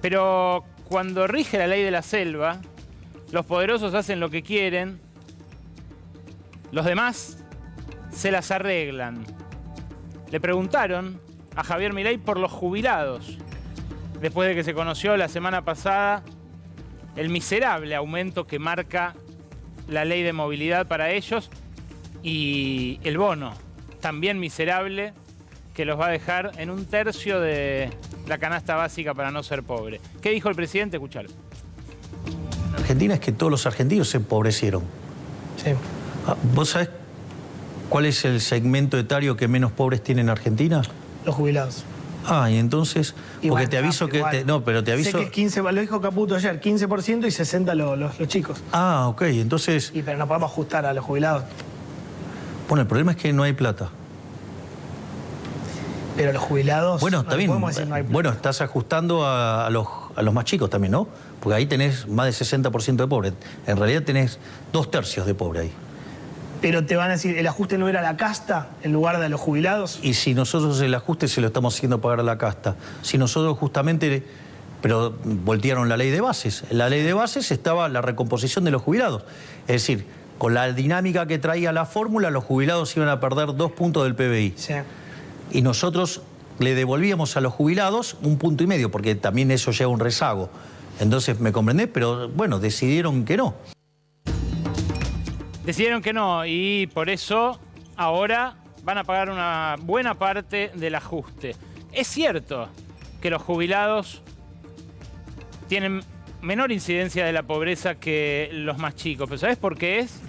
Pero cuando rige la ley de la selva, los poderosos hacen lo que quieren, los demás se las arreglan. Le preguntaron a Javier Milei por los jubilados, después de que se conoció la semana pasada el miserable aumento que marca la ley de movilidad para ellos y el bono, también miserable, que los va a dejar en 1/3 de la canasta básica para no ser pobre. ¿Qué dijo el presidente? Escuchalo. Argentina es que todos los argentinos se empobrecieron. Sí. ¿Vos sabés cuál es el segmento etario que menos pobres tiene en Argentina? Los jubilados. Ah, y entonces, Igual, porque te aviso que... igual. no, pero te aviso... Sé que es 15, lo dijo Caputo ayer, 15% y 60% los chicos. Ah, ok, entonces... Pero no podemos ajustar a los jubilados. Bueno, el problema es que no hay plata. Pero los jubilados... Bueno, está bien. Podemos decir no hay plata. Bueno, estás ajustando a los más chicos también, ¿no? Porque ahí tenés más de 60% de pobres. En realidad tenés 2/3 de pobre ahí. Pero te van a decir, ¿el ajuste no era a la casta en lugar de a los jubilados? Y si nosotros el ajuste se lo estamos haciendo pagar a la casta, si nosotros justamente, pero voltearon la ley de bases. En la ley de bases estaba la recomposición de los jubilados. Es decir, con la dinámica que traía la fórmula, los jubilados iban a perder 2 puntos del PBI. Sí. Y nosotros le devolvíamos a los jubilados 1,5 puntos, porque también eso lleva un rezago. Entonces, ¿me comprendés? Pero bueno, decidieron que no. Decidieron que no y por eso ahora van a pagar una buena parte del ajuste. Es cierto que los jubilados tienen menor incidencia de la pobreza que los más chicos, pero ¿sabés por qué es?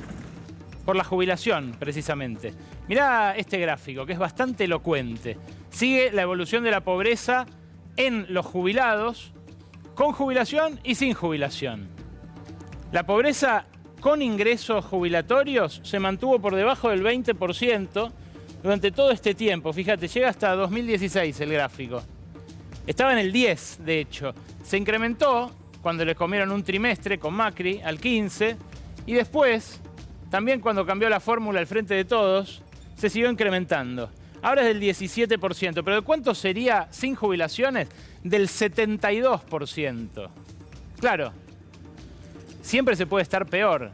Por la jubilación, precisamente. Mirá este gráfico, que es bastante elocuente. Sigue la evolución de la pobreza en los jubilados, con jubilación y sin jubilación. La pobreza con ingresos jubilatorios se mantuvo por debajo del 20% durante todo este tiempo. Fíjate, llega hasta 2016 el gráfico. Estaba en el 10, de hecho. Se incrementó cuando le comieron un trimestre con Macri al 15 y después, también cuando cambió la fórmula al frente de todos, se siguió incrementando. Ahora es del 17%, pero ¿de cuánto sería sin jubilaciones? Del 72%. Claro. Siempre se puede estar peor.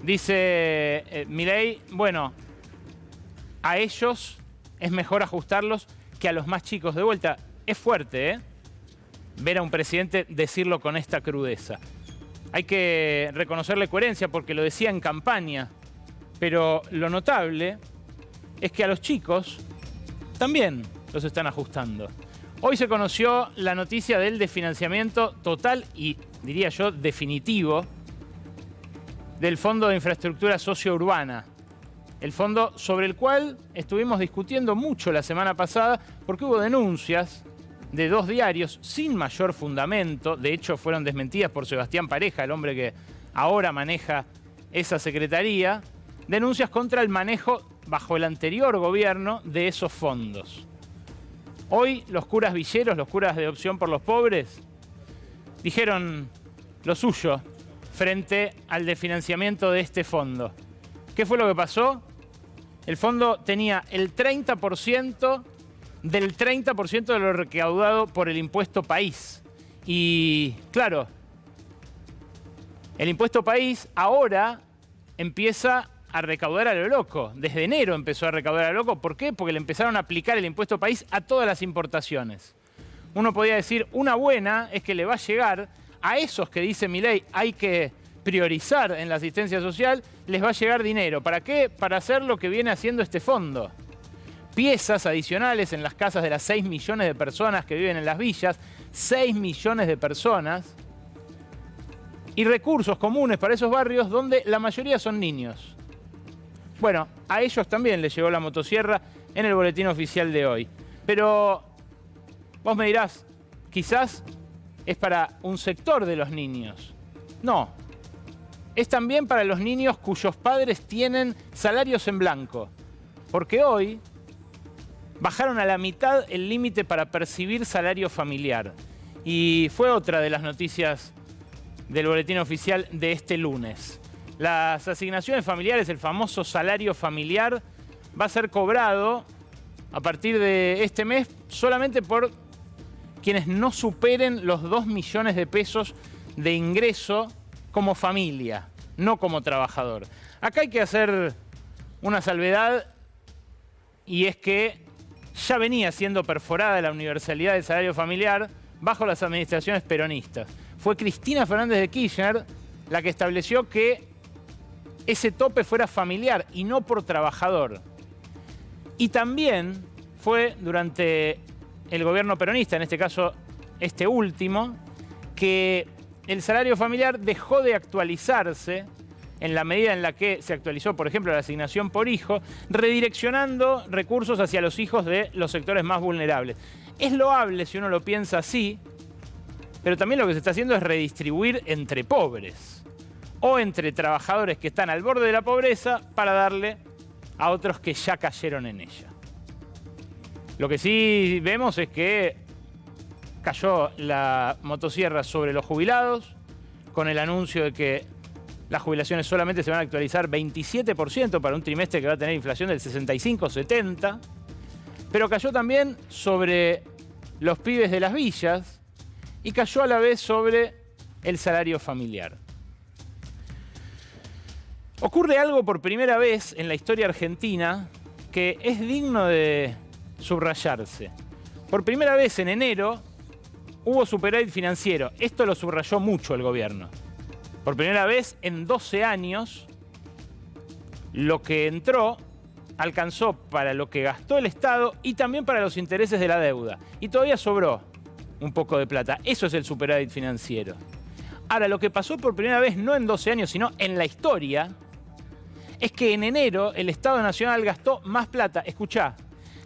Dice Milei, bueno, a ellos es mejor ajustarlos que a los más chicos. De vuelta, es fuerte, ¿eh? Ver a un presidente decirlo con esta crudeza. Hay que reconocerle coherencia porque lo decía en campaña, pero lo notable es que a los chicos también los están ajustando. Hoy se conoció la noticia del desfinanciamiento total y, diría yo, definitivo del Fondo de Infraestructura Sociourbana. El fondo sobre el cual estuvimos discutiendo mucho la semana pasada porque hubo denuncias de 2 diarios sin mayor fundamento. De hecho, fueron desmentidas por Sebastián Pareja, el hombre que ahora maneja esa secretaría. Denuncias contra el manejo bajo el anterior gobierno de esos fondos. Hoy los curas villeros, los curas de Opción por los Pobres, dijeron lo suyo frente al desfinanciamiento de este fondo. ¿Qué fue lo que pasó? El fondo tenía el 30% del 30% de lo recaudado por el impuesto país. Y claro, el impuesto país ahora empieza a recaudar a lo loco. Desde enero empezó a recaudar a lo loco. ¿Por qué? Porque le empezaron a aplicar el impuesto país a todas las importaciones. Uno podía decir, una buena es que le va a llegar a esos que dice Milei hay que priorizar en la asistencia social, les va a llegar dinero. ¿Para qué? Para hacer lo que viene haciendo este fondo. Piezas adicionales en las casas de las 6 millones de personas que viven en las villas, 6 millones de personas, y recursos comunes para esos barrios donde la mayoría son niños. Bueno, a ellos también les llegó la motosierra en el boletín oficial de hoy. Pero vos me dirás, quizás es para un sector de los niños. No, es también para los niños cuyos padres tienen salarios en blanco. Porque hoy bajaron a la mitad el límite para percibir salario familiar. Y fue otra de las noticias del boletín oficial de este lunes. Las asignaciones familiares, el famoso salario familiar, va a ser cobrado a partir de este mes solamente por quienes no superen los 2 millones de pesos de ingreso como familia, no como trabajador. Acá hay que hacer una salvedad, y es que ya venía siendo perforada la universalidad del salario familiar bajo las administraciones peronistas. Fue Cristina Fernández de Kirchner la que estableció que ese tope fuera familiar y no por trabajador. Y también fue durante el gobierno peronista, en este caso este último, que el salario familiar dejó de actualizarse en la medida en la que se actualizó, por ejemplo, la asignación por hijo, redireccionando recursos hacia los hijos de los sectores más vulnerables. Es loable si uno lo piensa así, pero también lo que se está haciendo es redistribuir entre pobres o entre trabajadores que están al borde de la pobreza para darle a otros que ya cayeron en ella. Lo que sí vemos es que cayó la motosierra sobre los jubilados con el anuncio de que las jubilaciones solamente se van a actualizar 27% para un trimestre que va a tener inflación del 65-70%, pero cayó también sobre los pibes de las villas y cayó a la vez sobre el salario familiar. Ocurre algo por primera vez en la historia argentina que es digno de subrayarse. Por primera vez en enero hubo superávit financiero. Esto lo subrayó mucho el gobierno. Por primera vez en 12 años, lo que entró alcanzó para lo que gastó el Estado y también para los intereses de la deuda. Y todavía sobró un poco de plata. Eso es el superávit financiero. Ahora, lo que pasó por primera vez, no en 12 años, sino en la historia, es que en enero el Estado Nacional gastó más plata. Escuchá,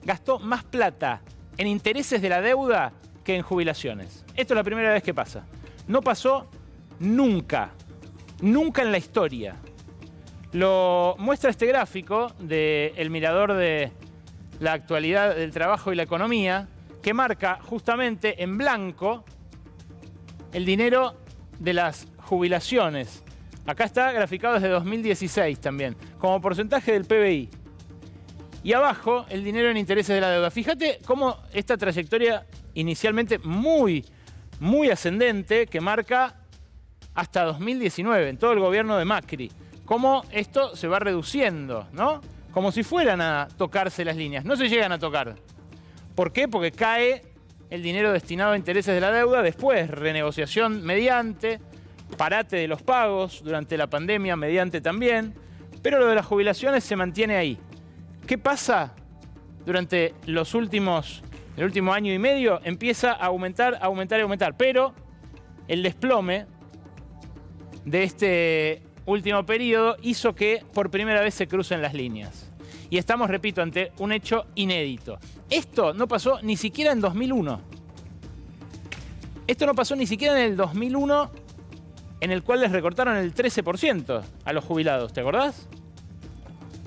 gastó más plata en intereses de la deuda que en jubilaciones. Esto es la primera vez que pasa. No pasó nunca. Nunca en la historia. Lo muestra este gráfico del Mirador de la actualidad del trabajo y la economía, que marca justamente en blanco el dinero de las jubilaciones. Acá está graficado desde 2016 también, como porcentaje del PBI. Y abajo el dinero en intereses de la deuda. Fíjate cómo esta trayectoria inicialmente muy ascendente, que marca hasta 2019, en todo el gobierno de Macri. Cómo esto se va reduciendo, ¿no? Como si fueran a tocarse las líneas. No se llegan a tocar. ¿Por qué? Porque cae el dinero destinado a intereses de la deuda, después renegociación mediante, parate de los pagos durante la pandemia mediante también, pero lo de las jubilaciones se mantiene ahí. ¿Qué pasa? Durante el último año y medio empieza a aumentar, pero el desplome de este último periodo hizo que por primera vez se crucen las líneas. Y estamos, repito, ante un hecho inédito. Esto no pasó ni siquiera en 2001. Esto no pasó ni siquiera en el 2001, en el cual les recortaron el 13% a los jubilados. ¿Te acordás?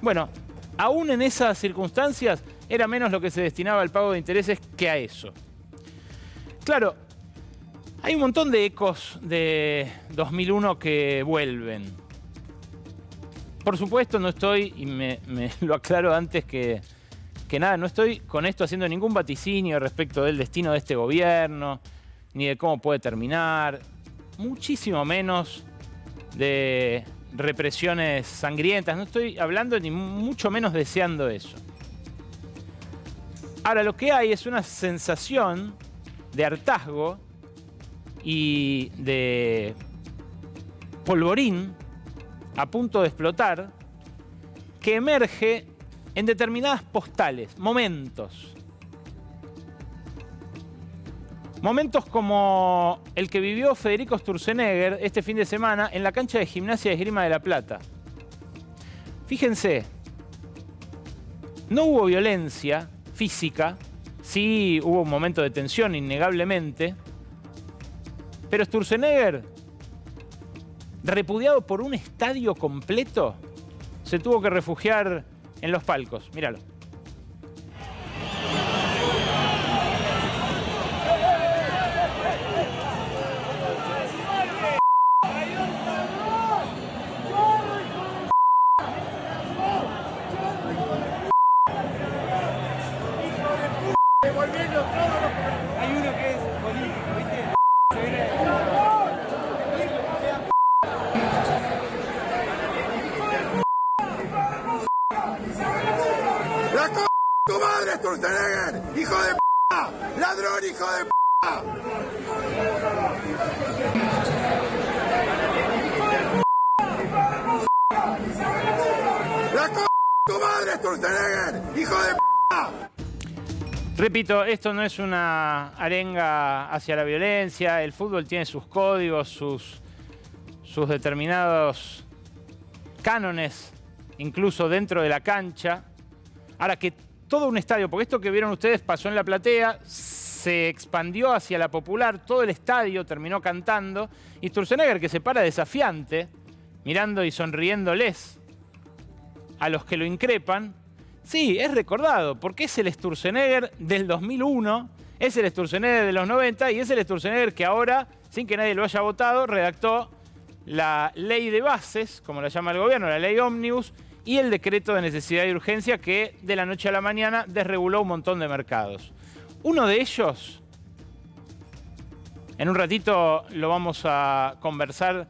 Bueno, aún en esas circunstancias era menos lo que se destinaba al pago de intereses que a eso. Claro, hay un montón de ecos de 2001 que vuelven. Por supuesto no estoy, y me lo aclaro antes que nada, no estoy con esto haciendo ningún vaticinio respecto del destino de este gobierno, ni de cómo puede terminar, muchísimo menos de represiones sangrientas. No estoy hablando ni mucho menos deseando eso. Ahora, lo que hay es una sensación de hartazgo y de polvorín a punto de explotar que emerge en determinadas postales, momentos. Momentos como el que vivió Federico Sturzenegger este fin de semana en la cancha de Gimnasia de Esgrima de La Plata. Fíjense, no hubo violencia física, sí hubo un momento de tensión innegablemente, pero Sturzenegger, repudiado por un estadio completo, se tuvo que refugiar en los palcos. Míralo. Hay uno que es Sturzenegger! ¡Hijo de p***! ¡Ladrón, hijo de p***! ¡La c*** tu madre, Sturzenegger! ¡Hijo de p***! Repito, esto no es una arenga hacia la violencia. El fútbol tiene sus códigos, sus determinados cánones, incluso dentro de la cancha. Ahora, que todo un estadio, porque esto que vieron ustedes pasó en la platea, se expandió hacia la popular, todo el estadio terminó cantando, y Sturzenegger, que se para desafiante, mirando y sonriéndoles a los que lo increpan, sí, es recordado, porque es el Sturzenegger del 2001, es el Sturzenegger de los 90 y es el Sturzenegger que ahora, sin que nadie lo haya votado, redactó la ley de bases, como la llama el gobierno, la ley Ómnibus, y el decreto de necesidad y urgencia que de la noche a la mañana desreguló un montón de mercados. Uno de ellos, en un ratito lo vamos a conversar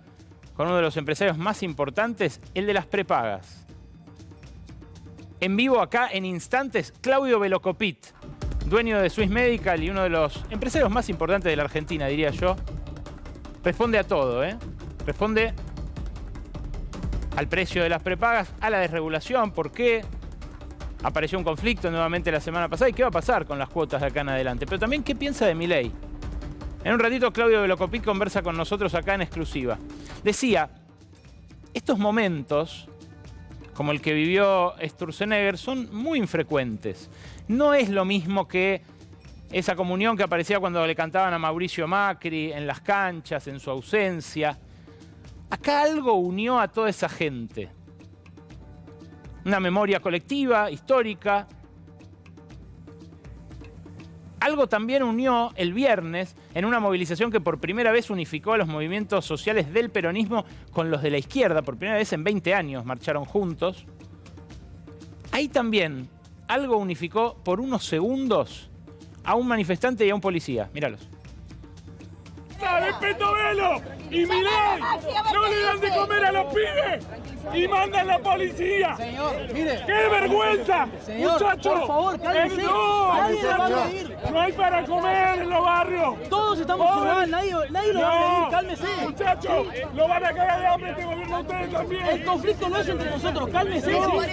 con uno de los empresarios más importantes, el de las prepagas. En vivo acá, en instantes, Claudio Velocopit, dueño de Swiss Medical y uno de los empresarios más importantes de la Argentina, diría yo. Responde a todo, ¿eh? Responde al precio de las prepagas, a la desregulación, por qué apareció un conflicto nuevamente la semana pasada y qué va a pasar con las cuotas de acá en adelante. Pero también qué piensa de Milei. En un ratito Claudio Velocopit conversa con nosotros acá en exclusiva. Decía, estos momentos, como el que vivió Sturzenegger, son muy infrecuentes. No es lo mismo que esa comunión que aparecía cuando le cantaban a Mauricio Macri en las canchas, en su ausencia. Acá algo unió a toda esa gente. Una memoria colectiva, histórica. Algo también unió el viernes en una movilización que por primera vez unificó a los movimientos sociales del peronismo con los de la izquierda. Por primera vez en 20 años marcharon juntos. Ahí también algo unificó por unos segundos a un manifestante y a un policía. Míralos. ¡Dale, Petovelo! ¡Y Milei! ¡No le dan de comer a los pibes! ¡Y mandan la policía! Señor, mire. ¡Qué vergüenza! Señor, ¡Muchacho! por favor, cálmese. ¡No! Nadie le va a agredir. ¡No hay para comer en los barrios! Todos estamos igual, nadie lo va a agredir, cálmese. ¡Muchachos! ¡Lo van a cagar de hambre este gobierno a ustedes también! El conflicto no es entre nosotros, cálmese. No, sí.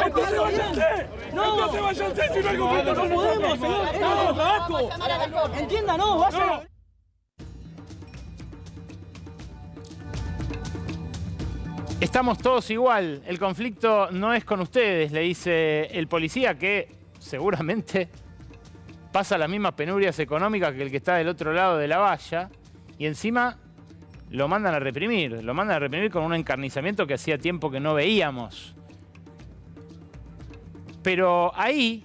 ¡Entonces váyanse! No. ¡Entonces váyanse si no hay conflicto No con podemos, nosotros! señor, es nuestro trabajo. Entiéndanos, vaya. No. Estamos todos igual, el conflicto no es con ustedes, le dice el policía, que seguramente pasa las mismas penurias económicas que el que está del otro lado de la valla, y encima lo mandan a reprimir con un encarnizamiento que hacía tiempo que no veíamos. Pero ahí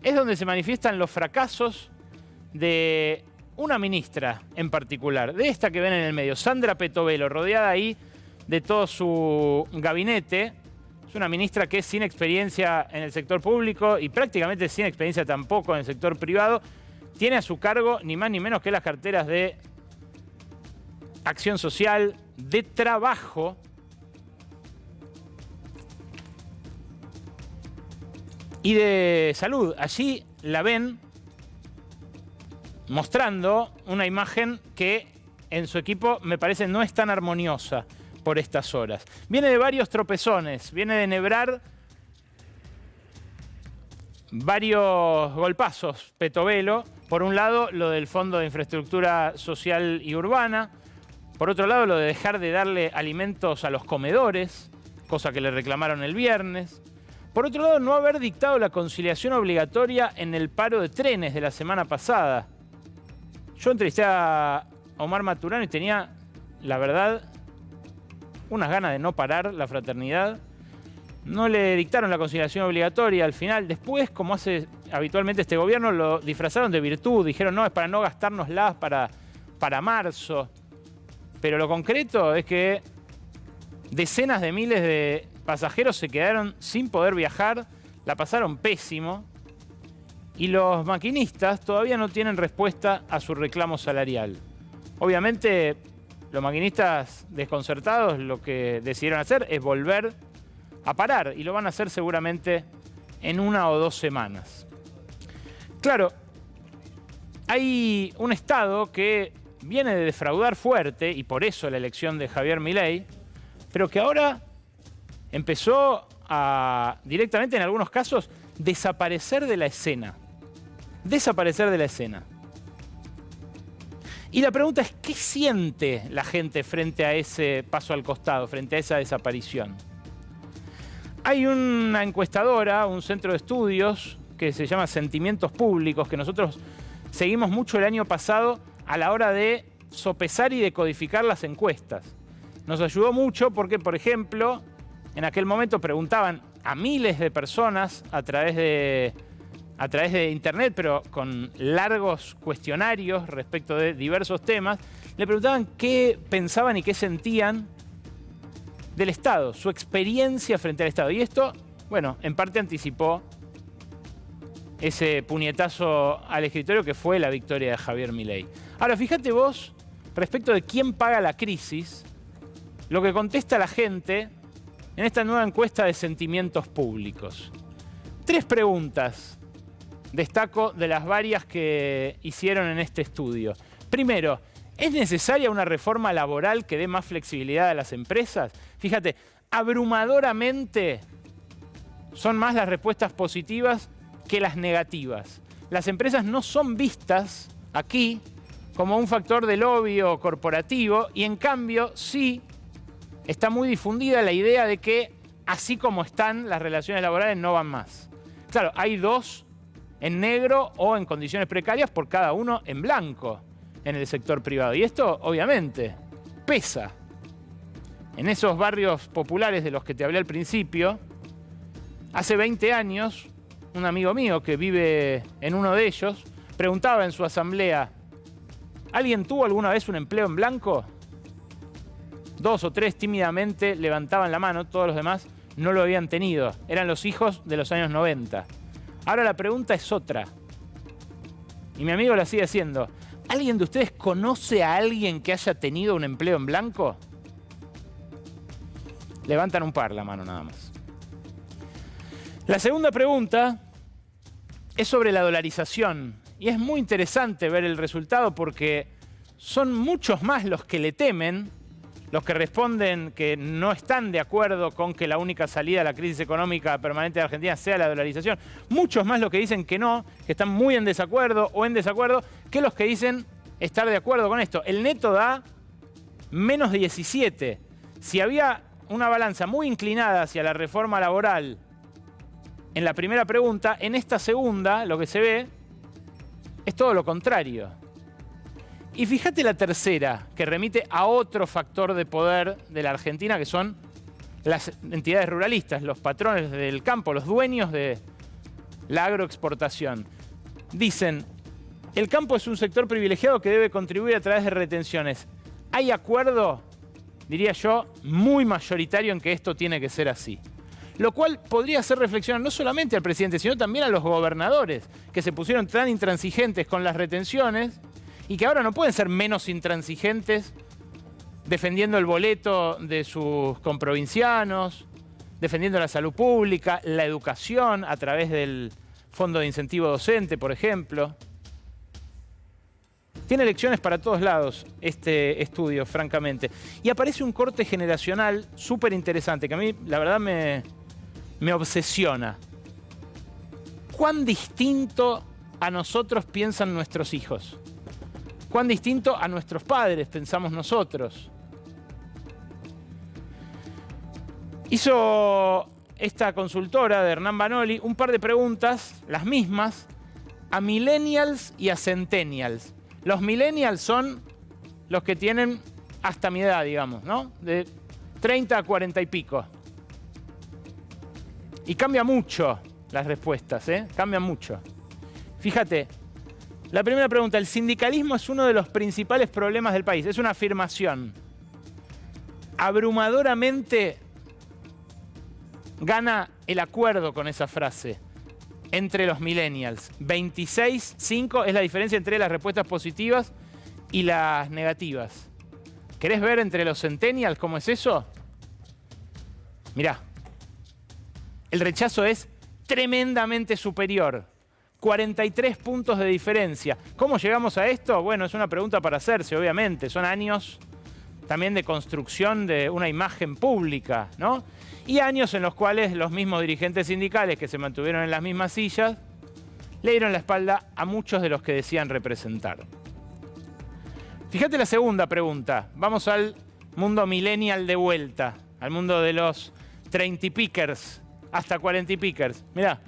es donde se manifiestan los fracasos de una ministra en particular, de esta que ven en el medio, Sandra Petovelo, rodeada ahí de todo su gabinete. Es una ministra que es sin experiencia en el sector público y prácticamente sin experiencia tampoco en el sector privado. Tiene a su cargo ni más ni menos que las carteras de acción social, de trabajo y de salud. Allí la ven mostrando una imagen que en su equipo me parece no es tan armoniosa por estas horas. Viene de varios tropezones, viene de enhebrar varios golpazos Petovelo. Por un lado, lo del Fondo de Infraestructura Social y Urbana. Por otro lado, lo de dejar de darle alimentos a los comedores, cosa que le reclamaron el viernes. Por otro lado, no haber dictado la conciliación obligatoria en el paro de trenes de la semana pasada. Yo entrevisté a Omar Maturano y tenía, la verdad, unas ganas de no parar la fraternidad. No le dictaron la conciliación obligatoria al final. Después, como hace habitualmente este gobierno, lo disfrazaron de virtud. Dijeron, no, es para no gastárnoslas para marzo. Pero lo concreto es que decenas de miles de pasajeros se quedaron sin poder viajar, la pasaron pésimo. Y los maquinistas todavía no tienen respuesta a su reclamo salarial. Obviamente, los maquinistas desconcertados lo que decidieron hacer es volver a parar, y lo van a hacer seguramente en 1 o 2 semanas. Claro, hay un Estado que viene de defraudar fuerte, y por eso la elección de Javier Milei, pero que ahora empezó a, directamente en algunos casos, desaparecer de la escena. Desaparecer de la escena. Y la pregunta es, ¿qué siente la gente frente a ese paso al costado, frente a esa desaparición? Hay una encuestadora, un centro de estudios que se llama Sentimientos Públicos, que nosotros seguimos mucho el año pasado a la hora de sopesar y decodificar las encuestas. Nos ayudó mucho porque, por ejemplo, en aquel momento preguntaban a miles de personas a través de internet, pero con largos cuestionarios respecto de diversos temas, le preguntaban qué pensaban y qué sentían del Estado, su experiencia frente al Estado. Y esto, bueno, en parte anticipó ese puñetazo al escritorio que fue la victoria de Javier Milei. Ahora, fíjate vos, respecto de quién paga la crisis, lo que contesta la gente en esta nueva encuesta de Sentimientos Públicos. 3 preguntas destaco de las varias que hicieron en este estudio. Primero, ¿es necesaria una reforma laboral que dé más flexibilidad a las empresas? Fíjate, abrumadoramente son más las respuestas positivas que las negativas. Las empresas no son vistas aquí como un factor de lobby o corporativo, y en cambio sí está muy difundida la idea de que así como están las relaciones laborales no van más. Claro, hay 2 en negro o en condiciones precarias por cada uno en blanco en el sector privado. Y esto, obviamente, pesa. En esos barrios populares de los que te hablé al principio, hace 20 años, un amigo mío que vive en uno de ellos preguntaba en su asamblea, ¿alguien tuvo alguna vez un empleo en blanco? 2 o 3 tímidamente levantaban la mano, todos los demás no lo habían tenido. Eran los hijos de los años 90. Ahora la pregunta es otra. Y mi amigo la sigue haciendo. ¿Alguien de ustedes conoce a alguien que haya tenido un empleo en blanco? Levantan un par la mano nada más. La segunda pregunta es sobre la dolarización. Y es muy interesante ver el resultado porque son muchos más los que le temen, los que responden que no están de acuerdo con que la única salida a la crisis económica permanente de Argentina sea la dolarización. Muchos más los que dicen que no, que están muy en desacuerdo o en desacuerdo, que los que dicen estar de acuerdo con esto. El neto da menos 17. Si había una balanza muy inclinada hacia la reforma laboral en la primera pregunta, en esta segunda lo que se ve es todo lo contrario. Y fíjate la tercera, que remite a otro factor de poder de la Argentina, que son las entidades ruralistas, los patrones del campo, los dueños de la agroexportación. Dicen, el campo es un sector privilegiado que debe contribuir a través de retenciones. ¿Hay acuerdo, diría yo, muy mayoritario en que esto tiene que ser así? Lo cual podría hacer reflexionar no solamente al presidente, sino también a los gobernadores, que se pusieron tan intransigentes con las retenciones y que ahora no pueden ser menos intransigentes defendiendo el boleto de sus comprovincianos, defendiendo la salud pública, la educación a través del Fondo de Incentivo Docente, por ejemplo. Tiene lecciones para todos lados este estudio, francamente. Y aparece un corte generacional súper interesante, que a mí, la verdad, me obsesiona. ¿Cuán distinto a nosotros piensan nuestros hijos? ¿Cuán distinto a nuestros padres pensamos nosotros? Hizo esta consultora de Hernán Banoli un par de preguntas, las mismas, a millennials y a centennials. Los millennials son los que tienen hasta mi edad, digamos, ¿no? De 30 a 40 y pico. Y cambia mucho las respuestas, ¿eh? Cambian mucho. Fíjate, la primera pregunta, ¿el sindicalismo es uno de los principales problemas del país? Es una afirmación. Abrumadoramente gana el acuerdo con esa frase entre los millennials. 26-5 es la diferencia entre las respuestas positivas y las negativas. ¿Querés ver entre los centennials cómo es eso? Mirá. El rechazo es tremendamente superior. 43 puntos de diferencia. ¿Cómo llegamos a esto? Bueno, es una pregunta para hacerse, obviamente. Son años también de construcción de una imagen pública, ¿no? Y años en los cuales los mismos dirigentes sindicales que se mantuvieron en las mismas sillas le dieron la espalda a muchos de los que decían representar. Fíjate la segunda pregunta. Vamos al mundo millennial de vuelta, al mundo de los 30 y pickers hasta 40 y pickers. Mirá,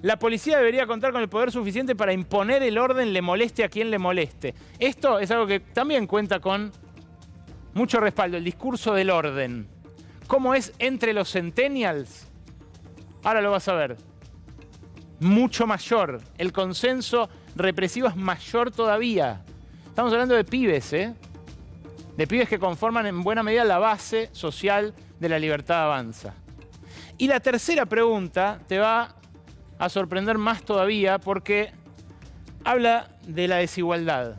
la policía debería contar con el poder suficiente para imponer el orden, le moleste a quien le moleste. Esto es algo que también cuenta con mucho respaldo, el discurso del orden. ¿Cómo es entre los centennials? Ahora lo vas a ver. Mucho mayor. El consenso represivo es mayor todavía. Estamos hablando de pibes, ¿eh? De pibes que conforman en buena medida la base social de la libertad avanza. Y la tercera pregunta te va a sorprender más todavía porque habla de la desigualdad.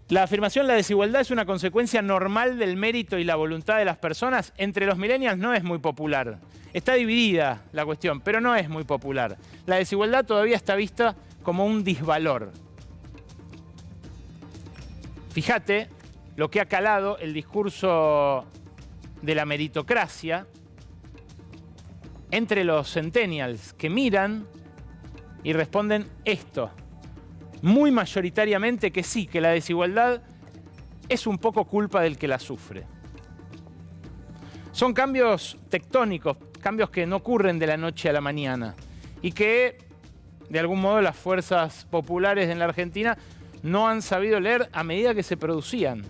La afirmación la desigualdad es una consecuencia normal del mérito y la voluntad de las personas. Entre los millennials no es muy popular. Está dividida la cuestión, pero no es muy popular. La desigualdad todavía está vista como un disvalor. Fíjate lo que ha calado el discurso de la meritocracia entre los centennials que miran y responden esto. Muy mayoritariamente que sí, que la desigualdad es un poco culpa del que la sufre. Son cambios tectónicos, cambios que no ocurren de la noche a la mañana y que, de algún modo, las fuerzas populares en la Argentina no han sabido leer a medida que se producían.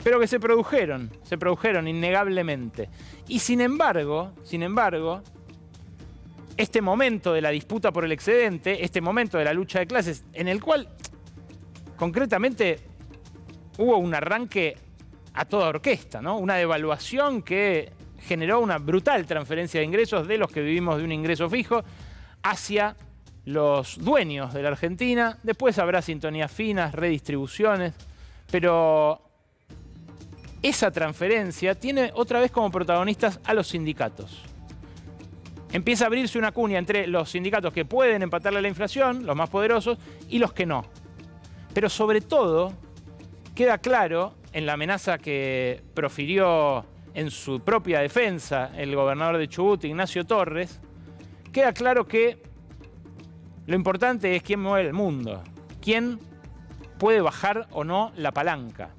Pero que se produjeron innegablemente. Y sin embargo, este momento de la disputa por el excedente, este momento de la lucha de clases, en el cual concretamente hubo un arranque a toda orquesta, ¿no? Una devaluación que generó una brutal transferencia de ingresos de los que vivimos de un ingreso fijo hacia los dueños de la Argentina. Después habrá sintonías finas, redistribuciones, pero esa transferencia tiene otra vez como protagonistas a los sindicatos. Empieza a abrirse una cuña entre los sindicatos que pueden empatarle a la inflación, los más poderosos, y los que no. Pero sobre todo, queda claro en la amenaza que profirió en su propia defensa el gobernador de Chubut, Ignacio Torres, queda claro que lo importante es quién mueve el mundo, quién puede bajar o no la palanca.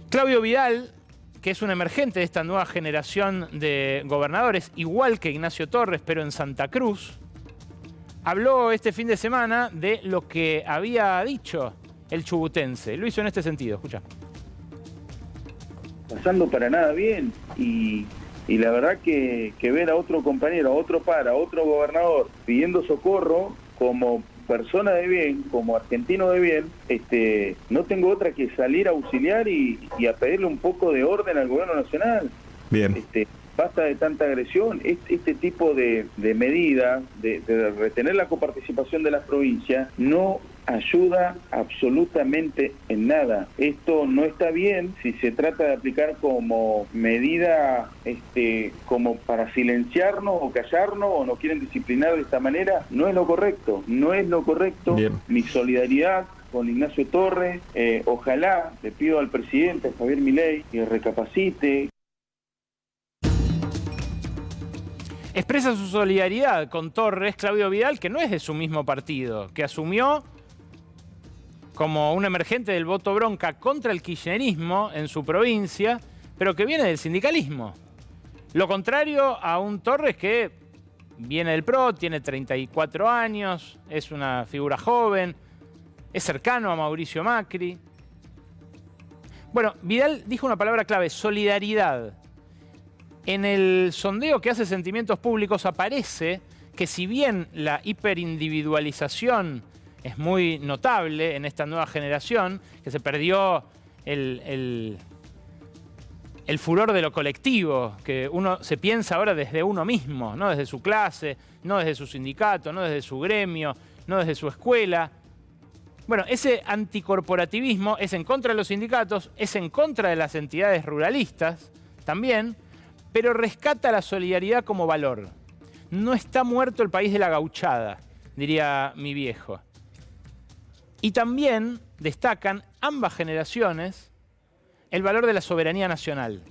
Claudio Vidal, que es un emergente de esta nueva generación de gobernadores, igual que Ignacio Torres, pero en Santa Cruz, habló este fin de semana de lo que había dicho el chubutense. Lo hizo en este sentido, escucha. Pasando para nada bien y la verdad que ver a otro compañero, a otro gobernador pidiendo socorro como persona de bien, como argentino de bien, no tengo otra que salir a auxiliar y a pedirle un poco de orden al gobierno nacional. Bien. Basta de tanta agresión. Este tipo de medidas, de retener la coparticipación de las provincias, no ayuda absolutamente en nada. Esto no está bien si se trata de aplicar como medida como para silenciarnos o callarnos o nos quieren disciplinar de esta manera. No es lo correcto, no es lo correcto. Bien. Mi solidaridad con Ignacio Torres, ojalá, le pido al presidente Javier Milei que recapacite. Expresa su solidaridad con Torres, Claudio Vidal, que no es de su mismo partido, que asumió como un emergente del voto bronca contra el kirchnerismo en su provincia, pero que viene del sindicalismo. Lo contrario a un Torres que viene del PRO, tiene 34 años, es una figura joven, es cercano a Mauricio Macri. Bueno, Vidal dijo una palabra clave, solidaridad. En el sondeo que hace Sentimientos Públicos aparece que si bien la hiperindividualización es muy notable en esta nueva generación, que se perdió el furor de lo colectivo, que uno se piensa ahora desde uno mismo, no desde su clase, no desde su sindicato, no desde su gremio, no desde su escuela. Bueno, ese anticorporativismo es en contra de los sindicatos, es en contra de las entidades ruralistas también, pero rescata la solidaridad como valor. No está muerto el país de la gauchada, diría mi viejo. Y también destacan ambas generaciones el valor de la soberanía nacional.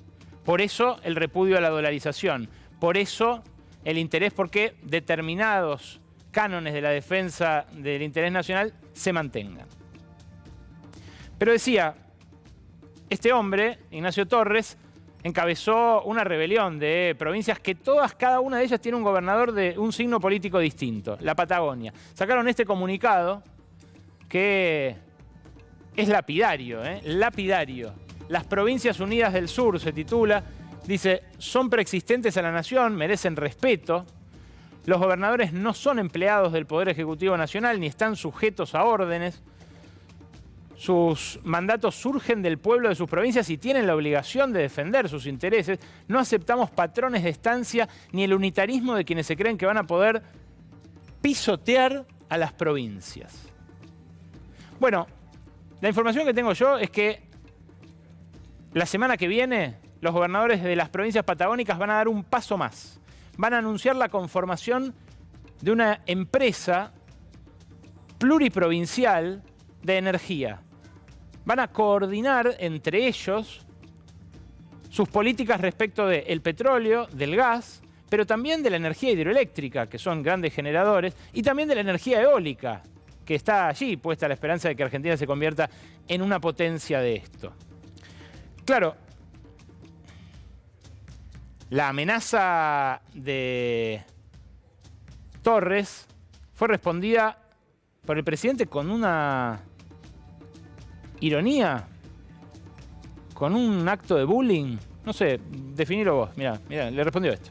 Por eso el repudio a la dolarización. Por eso el interés porque determinados cánones de la defensa del interés nacional se mantengan. Pero decía, este hombre, Ignacio Torres, encabezó una rebelión de provincias que todas, cada una de ellas tiene un gobernador de un signo político distinto, la Patagonia. Sacaron este comunicado que es lapidario, lapidario. Las Provincias Unidas del Sur se titula, dice, son preexistentes a la nación, merecen respeto. Los gobernadores no son empleados del Poder Ejecutivo Nacional ni están sujetos a órdenes. Sus mandatos surgen del pueblo de sus provincias y tienen la obligación de defender sus intereses. No aceptamos patrones de estancia ni el unitarismo de quienes se creen que van a poder pisotear a las provincias. Bueno, la información que tengo yo es que la semana que viene los gobernadores de las provincias patagónicas van a dar un paso más. Van a anunciar la conformación de una empresa pluriprovincial de energía. Van a coordinar entre ellos sus políticas respecto del petróleo, del gas, pero también de la energía hidroeléctrica, que son grandes generadores, y también de la energía eólica, que está allí puesta la esperanza de que Argentina se convierta en una potencia de esto. Claro, la amenaza de Torres fue respondida por el presidente con una ironía, con un acto de bullying. No sé, definilo vos. Mirá, le respondió esto.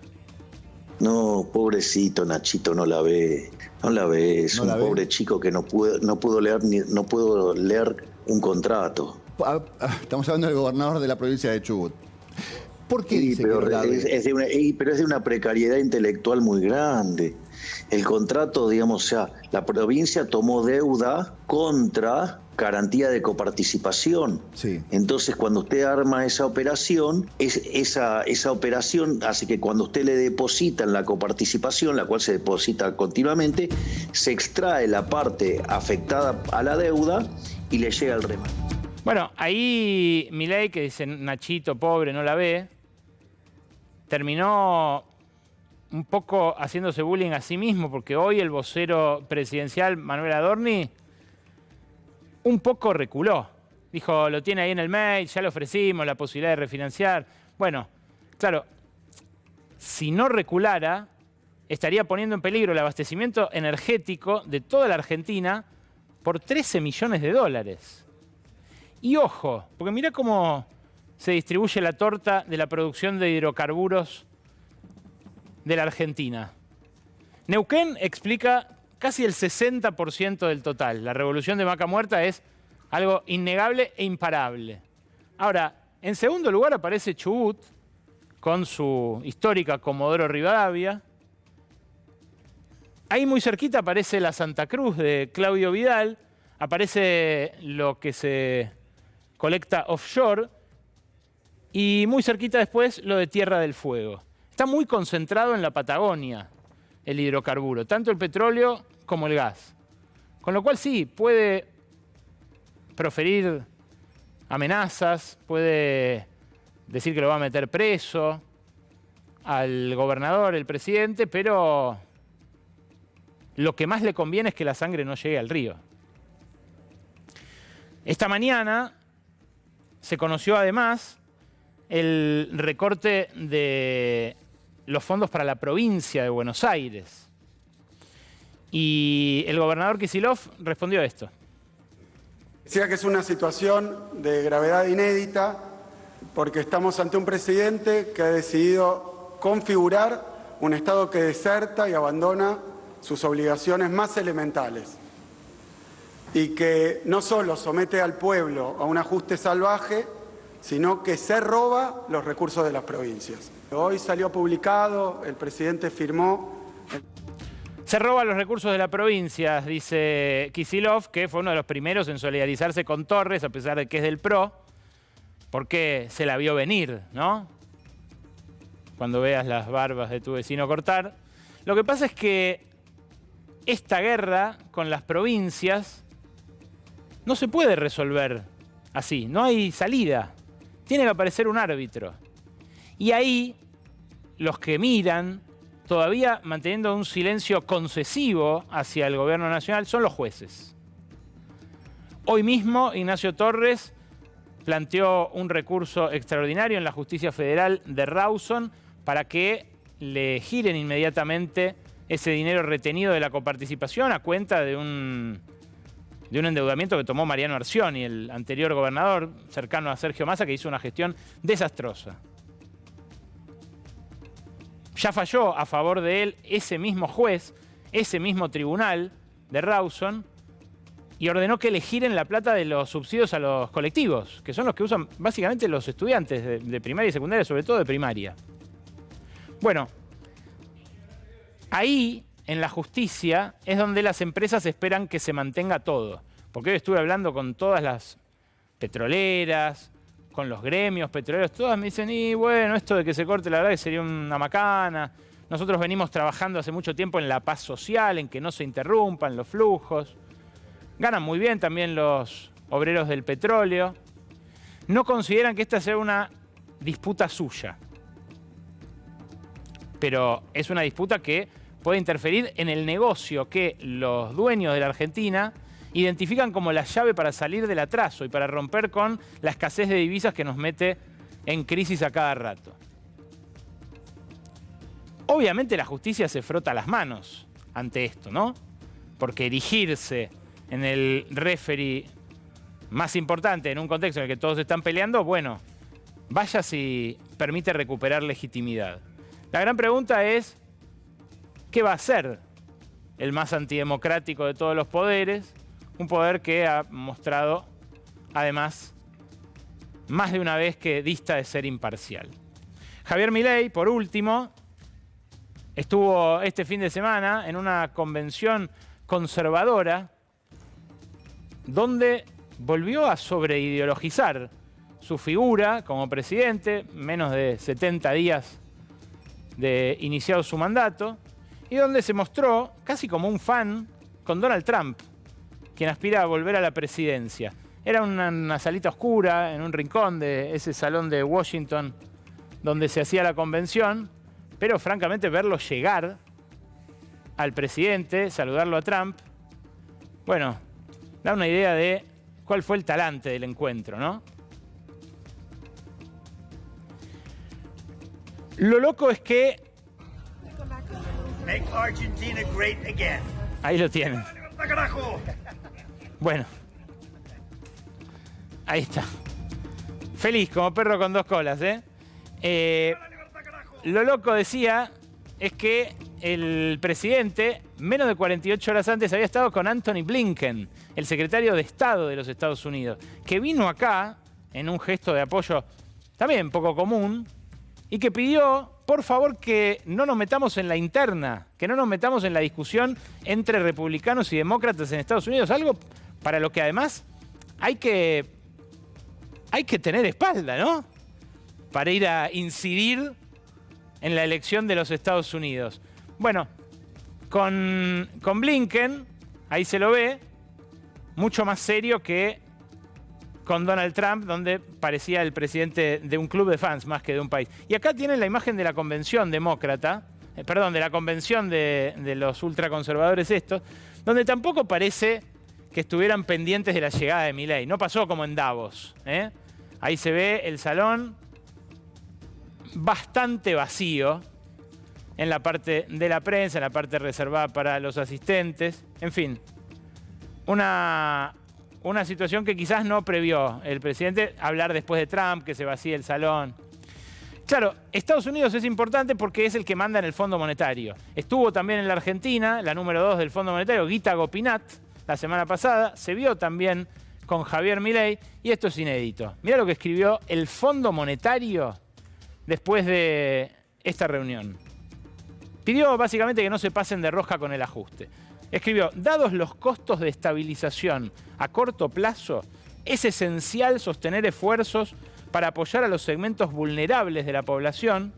No, pobrecito Nachito, no la ve. No la ve, es un pobre chico que no pudo leer un contrato. Estamos hablando del gobernador de la provincia de Chubut. ¿Por qué dice que no la ve? Pero es de una precariedad intelectual muy grande. El contrato, digamos, o sea, la provincia tomó deuda contra garantía de coparticipación. Sí. Entonces, cuando usted arma esa operación, esa operación hace que cuando usted le depositan la coparticipación, la cual se deposita continuamente, se extrae la parte afectada a la deuda y le llega el remate. Bueno, ahí Milei, que dice Nachito, pobre, no la ve, terminó un poco haciéndose bullying a sí mismo, porque hoy el vocero presidencial, Manuel Adorni, un poco reculó. Dijo, lo tiene ahí en el mail, ya le ofrecimos la posibilidad de refinanciar. Bueno, claro, si no reculara, estaría poniendo en peligro el abastecimiento energético de toda la Argentina por 13 millones de dólares. Y ojo, porque mira cómo se distribuye la torta de la producción de hidrocarburos de la Argentina. Neuquén explica casi el 60% del total. La revolución de Vaca Muerta es algo innegable e imparable. Ahora, en segundo lugar aparece Chubut, con su histórica Comodoro Rivadavia. Ahí muy cerquita aparece la Santa Cruz de Claudio Vidal, aparece lo que se colecta offshore y muy cerquita después lo de Tierra del Fuego. Está muy concentrado en la Patagonia el hidrocarburo, tanto el petróleo como el gas. Con lo cual sí, puede proferir amenazas, puede decir que lo va a meter preso al gobernador, el presidente, pero lo que más le conviene es que la sangre no llegue al río. Esta mañana se conoció además el recorte de los fondos para la provincia de Buenos Aires. Y el gobernador Kicillof respondió esto. Decía que es una situación de gravedad inédita porque estamos ante un presidente que ha decidido configurar un Estado que deserta y abandona sus obligaciones más elementales y que no solo somete al pueblo a un ajuste salvaje, sino que se roba los recursos de las provincias. Hoy salió publicado, el presidente firmó... Se roba los recursos de la provincia, dice Kicillof, que fue uno de los primeros en solidarizarse con Torres, a pesar de que es del PRO, porque se la vio venir, ¿no? cuando veas las barbas de tu vecino cortar. Lo que pasa es que esta guerra con las provincias no se puede resolver así, no hay salida. Tiene que aparecer un árbitro. Y ahí los que miran, todavía manteniendo un silencio concesivo hacia el gobierno nacional, son los jueces. Hoy mismo Ignacio Torres planteó un recurso extraordinario en la Justicia Federal de Rawson para que le giren inmediatamente ese dinero retenido de la coparticipación a cuenta de un endeudamiento que tomó Mariano Arcioni, el anterior gobernador cercano a Sergio Massa, que hizo una gestión desastrosa. Ya falló a favor de él ese mismo juez, ese mismo tribunal de Rawson, y ordenó que le giren la plata de los subsidios a los colectivos, que son los que usan básicamente los estudiantes de primaria y secundaria, sobre todo de primaria. Bueno, ahí, en la justicia, es donde las empresas esperan que se mantenga todo. Porque hoy estuve hablando con todas las petroleras, con los gremios petroleros, todas me dicen, y bueno, esto de que se corte la verdad que sería una macana. Nosotros venimos trabajando hace mucho tiempo en la paz social, en que no se interrumpan los flujos. Ganan muy bien también los obreros del petróleo. No consideran que esta sea una disputa suya. Pero es una disputa que puede interferir en el negocio que los dueños de la Argentina identifican como la llave para salir del atraso y para romper con la escasez de divisas que nos mete en crisis a cada rato. Obviamente la justicia se frota las manos ante esto, ¿no? Porque erigirse en el referee más importante en un contexto en el que todos están peleando, bueno, vaya si permite recuperar legitimidad. La gran pregunta es, ¿qué va a hacer el más antidemocrático de todos los poderes? Un poder que ha mostrado, además, más de una vez que dista de ser imparcial. Javier Milei, por último, estuvo este fin de semana en una convención conservadora donde volvió a sobreideologizar su figura como presidente, menos de 70 días de iniciado su mandato, y donde se mostró casi como un fan con Donald Trump, quien aspira a volver a la presidencia. Era una salita oscura, en un rincón de ese salón de Washington donde se hacía la convención, pero francamente verlo llegar al presidente, saludarlo a Trump, bueno, da una idea de cuál fue el talante del encuentro, ¿no? Lo loco es que... Make Argentina great again. Ahí lo tienen. Bueno. Ahí está. Feliz, como perro con dos colas, ¿eh? Lo loco, decía, es que el presidente, menos de 48 horas antes, había estado con Anthony Blinken, el secretario de Estado de los Estados Unidos, que vino acá en un gesto de apoyo también poco común y que pidió, por favor, que no nos metamos en la interna, que no nos metamos en la discusión entre republicanos y demócratas en Estados Unidos, algo para lo que además hay que tener espalda, ¿no? Para ir a incidir en la elección de los Estados Unidos. Bueno, con Blinken, ahí se lo ve, mucho más serio que con Donald Trump, donde parecía el presidente de un club de fans más que de un país. Y acá tienen la imagen de la convención demócrata, de la convención de los ultraconservadores estos, donde tampoco parece que estuvieran pendientes de la llegada de Milei. No pasó como en Davos, ¿eh? Ahí se ve el salón bastante vacío en la parte de la prensa, en la parte reservada para los asistentes. En fin, una situación que quizás no previó el presidente, hablar después de Trump, que se vacíe el salón. Claro, Estados Unidos es importante porque es el que manda en el Fondo Monetario. Estuvo también en la Argentina, la número 2 del Fondo Monetario, Guita Gopinath, la semana pasada. Se vio también con Javier Milei y esto es inédito. Mirá lo que escribió el Fondo Monetario después de esta reunión. Pidió básicamente que no se pasen de rosca con el ajuste. Escribió, dados los costos de estabilización a corto plazo, es esencial sostener esfuerzos para apoyar a los segmentos vulnerables de la población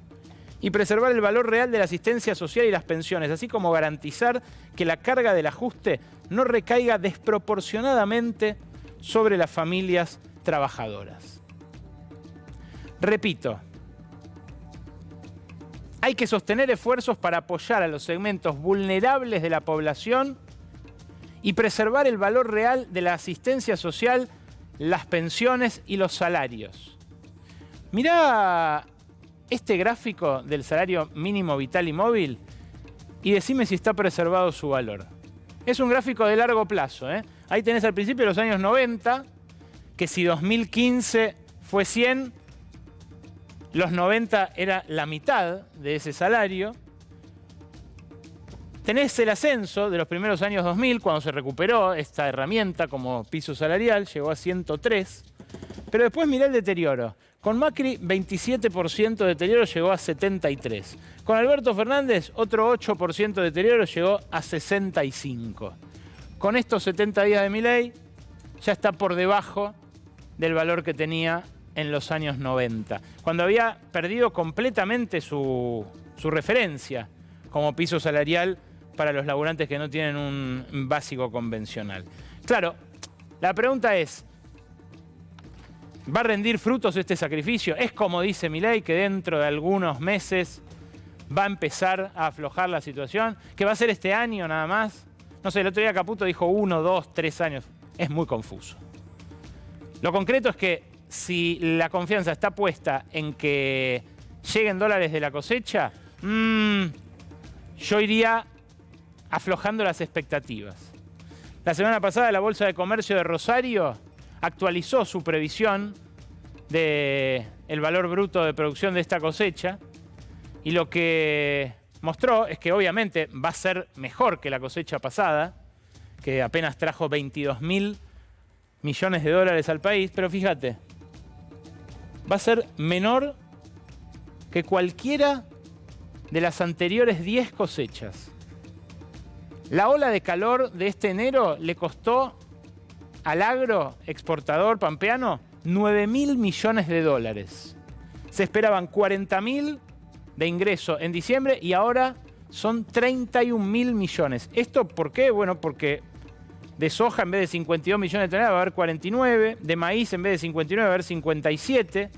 y preservar el valor real de la asistencia social y las pensiones, así como garantizar que la carga del ajuste no recaiga desproporcionadamente sobre las familias trabajadoras. Repito, hay que sostener esfuerzos para apoyar a los segmentos vulnerables de la población y preservar el valor real de la asistencia social, las pensiones y los salarios. Mirá este gráfico del salario mínimo vital y móvil y decime si está preservado su valor. Es un gráfico de largo plazo, ¿eh? Ahí tenés al principio de los años 90, que si 2015 fue 100, los 90 era la mitad de ese salario. Tenés el ascenso de los primeros años 2000, cuando se recuperó esta herramienta como piso salarial, llegó a 103. Pero después mirá el deterioro. Con Macri, 27% de deterioro, llegó a 73. Con Alberto Fernández, otro 8% de deterioro, llegó a 65. Con estos 70 días de Milei, ya está por debajo del valor que tenía en los años 90, cuando había perdido completamente su referencia como piso salarial para los laburantes que no tienen un básico convencional. Claro, la pregunta es, ¿va a rendir frutos este sacrificio? ¿Es como dice Milei, que dentro de algunos meses va a empezar a aflojar la situación? ¿Que va a ser este año nada más? No sé, el otro día Caputo dijo 1, 2, 3 años. Es muy confuso. Lo concreto es que si la confianza está puesta en que lleguen dólares de la cosecha, yo iría aflojando las expectativas. La semana pasada la Bolsa de Comercio de Rosario actualizó su previsión del valor bruto de producción de esta cosecha y lo que mostró es que obviamente va a ser mejor que la cosecha pasada, que apenas trajo 22.000 millones de dólares al país, pero fíjate, va a ser menor que cualquiera de las anteriores 10 cosechas. La ola de calor de este enero le costó al agro exportador pampeano 9.000 millones de dólares. Se esperaban 40.000 de ingreso en diciembre y ahora son 31.000 millones. ¿Esto por qué? Bueno, porque de soja en vez de 52 millones de toneladas va a haber 49, de maíz en vez de 59 va a haber 57,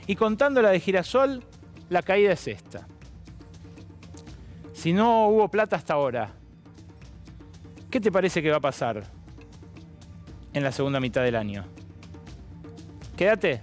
y contando la de girasol, la caída es esta. Si no hubo plata hasta ahora, ¿qué te parece que va a pasar en la segunda mitad del año? Quédate.